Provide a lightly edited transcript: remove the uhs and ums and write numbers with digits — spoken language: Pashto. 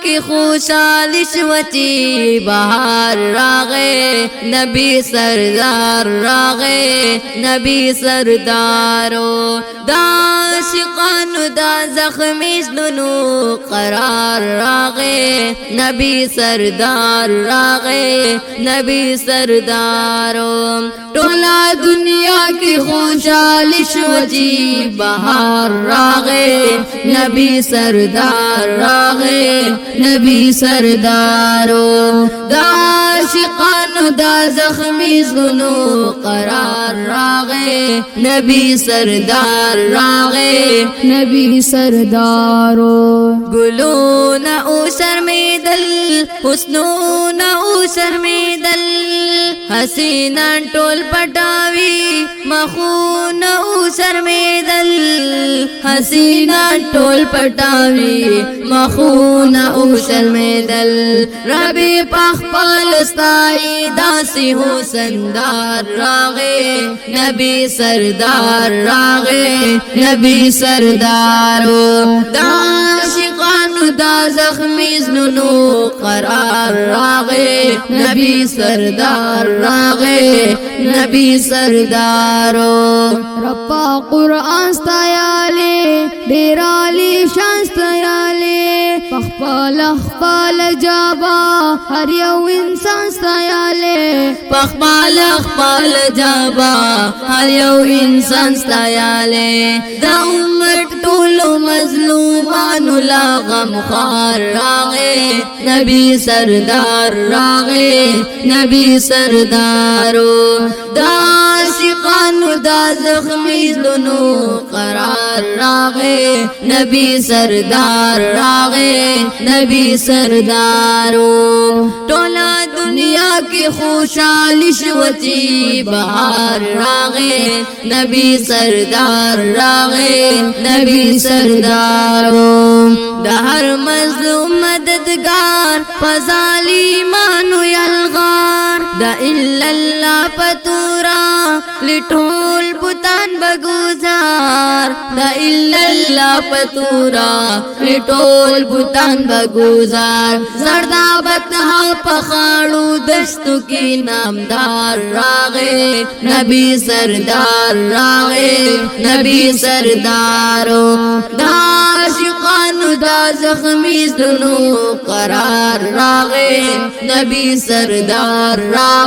کی خوشحال شوچی بہار راغے نبی سردار راغے نبی سردارو دا عاشقانو دا زخمی زلونو قرار راغے نبی سردار راغے نبی سردارو ٹولا دنیا کی خوشحال شوچی بہار راغے نبی سردار راغے نبی سردارو دا عاشقانو دا زخمی زلونو قرار راغے نبی سردار راغے نبی سردارو گلونا او شرمیدل حسنونا او شرمیدل حسینان ټول پټاوی مخونا او شرمیدل حسینان ټول پټاوی مخونا او شرمیدل ربی پخپل استائی داسی حسندار راغے نبی سردار راغے نبی سردارو دا عاشقانو دا زخمی زلونو قرار راغے نبی سردار راغے نبی سردارو رپا قرآن ستایالے ڈیرالی شان ستایالے پخپال اخپال جابا ہر یو انسان ستایالے پخپال اخپال جابا ہر یو انسان ستایالے دا امت ټولو مظلومانو لا غم خوار راغے نبی سردار راغے نبی سردارو دا عاشقانو دا زخمی زلونو قرار راغے نبی سردار راغے نبی سردارو ٹولا دنیا کی خوشحال شوچی بہار راغے نبی سردار راغے نبی سردارو دا ہر مظلوم مددگار فظالمانو یلغار دا الا اللہ پتورا لٹھول بتان بگوزار دا الا اللہ پتورا لٹھول بتان بگوزار زردہ بتہا پخاڑو دشتو کی نامدار راغے نبی سردار راغے نبی سردارو دا عاشقانو دا زخمی زلونو قرار راغے نبی سردار راغے